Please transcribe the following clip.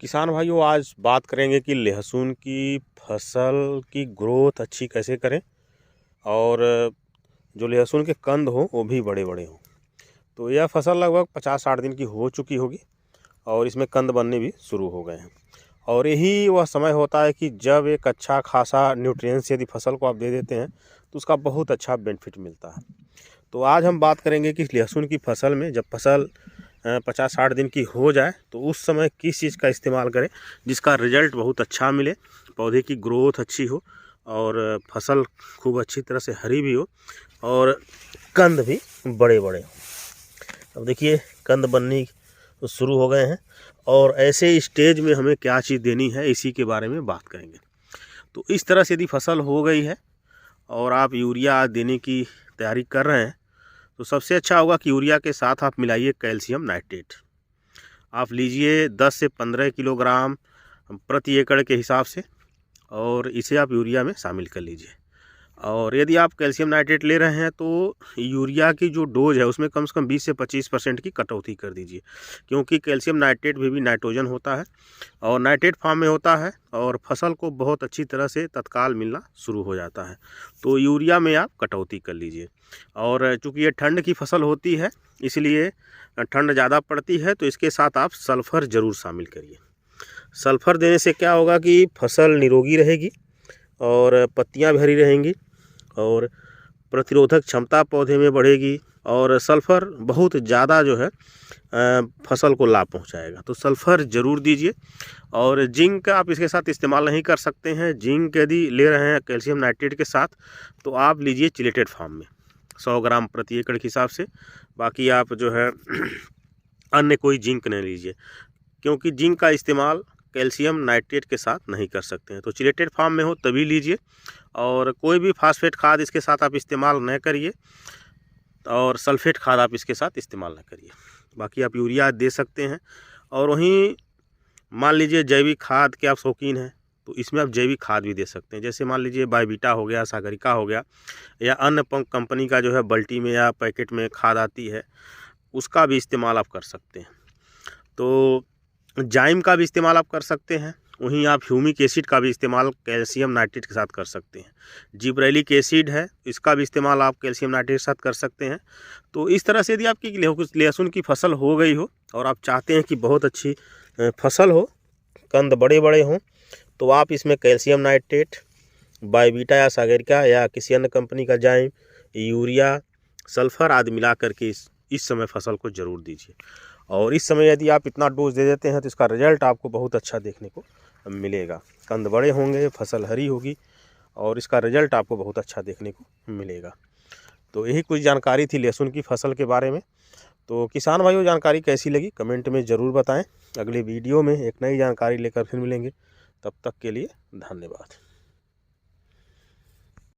किसान भाइयों, आज बात करेंगे कि लहसुन की फसल की ग्रोथ अच्छी कैसे करें और जो लहसुन के कंद हों वो भी बड़े बड़े हों। तो यह फसल लगभग 50-60 दिन की हो चुकी होगी और इसमें कंद बनने भी शुरू हो गए हैं। और यही वह समय होता है कि जब एक अच्छा खासा न्यूट्रिएंट्स यदि फसल को आप दे देते हैं तो उसका बहुत अच्छा बेनिफिट मिलता है। तो आज हम बात करेंगे कि लहसुन की फसल में जब फसल 50-60 दिन की हो जाए तो उस समय किस चीज़ का इस्तेमाल करें जिसका रिजल्ट बहुत अच्छा मिले, पौधे की ग्रोथ अच्छी हो और फसल खूब अच्छी तरह से हरी भी हो और कंद भी बड़े बड़े हो। अब देखिए, कंद बनने शुरू हो गए हैं और ऐसे स्टेज में हमें क्या चीज़ देनी है इसी के बारे में बात करेंगे। तो इस तरह से यदि फसल हो गई है और आप यूरिया देने की तैयारी कर रहे हैं तो सबसे अच्छा होगा कि यूरिया के साथ आप मिलाइए कैल्शियम नाइट्रेट। आप लीजिए 10 से 15 किलोग्राम प्रति एकड़ के हिसाब से और इसे आप यूरिया में शामिल कर लीजिए। और यदि आप कैल्शियम नाइट्रेट ले रहे हैं तो यूरिया की जो डोज है उसमें कम से कम 20 से 25% की कटौती कर दीजिए, क्योंकि कैल्शियम नाइट्रेट में भी नाइट्रोजन होता है और नाइट्रेट फॉर्म में होता है और फसल को बहुत अच्छी तरह से तत्काल मिलना शुरू हो जाता है। तो यूरिया में आप कटौती कर लीजिए। और चूँकि ये ठंड की फसल होती है इसलिए ठंड ज़्यादा पड़ती है तो इसके साथ आप सल्फ़र ज़रूर शामिल करिए। सल्फ़र देने से क्या होगा कि फसल निरोगी रहेगी और पत्तियाँ भी हरी रहेंगी और प्रतिरोधक क्षमता पौधे में बढ़ेगी और सल्फ़र बहुत ज़्यादा जो है फसल को लाभ पहुंचाएगा। तो सल्फ़र ज़रूर दीजिए। और जिंक आप इसके साथ इस्तेमाल नहीं कर सकते हैं। जिंक यदि ले रहे हैं कैल्शियम नाइट्रेट के साथ तो आप लीजिए चिलेटेड फॉर्म में 100 ग्राम प्रति एकड़ के हिसाब से। बाकी आप जो है अन्य कोई जिंक नहीं लीजिए, क्योंकि जिंक का इस्तेमाल कैल्शियम नाइट्रेट के साथ नहीं कर सकते हैं। तो चिलेटेड फॉर्म में हो तभी लीजिए और कोई भी फास्फेट खाद इसके साथ आप इस्तेमाल न करिए और सल्फेट खाद आप इसके साथ इस्तेमाल न करिए। बाकी आप यूरिया दे सकते हैं। और वहीं मान लीजिए जैविक खाद के आप शौकीन हैं तो इसमें आप जैविक खाद भी दे सकते हैं। जैसे मान लीजिए बायोवीटा हो गया, सागरिका हो गया या अन्य कंपनी का जो है बल्टी में या पैकेट में खाद आती है उसका भी इस्तेमाल आप कर सकते हैं। तो जाइम का भी इस्तेमाल आप कर सकते हैं। वहीं आप ह्यूमिक एसिड का भी इस्तेमाल कैल्शियम नाइट्रेट के साथ कर सकते हैं। जिब्रेलिक एसिड है, इसका भी इस्तेमाल आप कैल्शियम नाइट्रेट के साथ कर सकते हैं। तो इस तरह से यदि आपकी लहसुन की फसल हो गई हो और आप चाहते हैं कि बहुत अच्छी फसल हो, कंद बड़े बड़े हों, तो आप इसमें कैल्शियम नाइट्रेट, बायोवीटा या सागरिका या किसी अन्य कंपनी का जाइम, यूरिया, सल्फ़र आदि मिला करके इस समय फसल को ज़रूर दीजिए। और इस समय यदि आप इतना डोज दे देते हैं तो इसका रिजल्ट आपको बहुत अच्छा देखने को मिलेगा। कंद बड़े होंगे, फसल हरी होगी और इसका रिजल्ट आपको बहुत अच्छा देखने को मिलेगा। तो यही कुछ जानकारी थी लहसुन की फसल के बारे में। तो किसान भाइयों, जानकारी कैसी लगी कमेंट में ज़रूर बताएं। अगले वीडियो में एक नई जानकारी लेकर फिर मिलेंगे। तब तक के लिए धन्यवाद।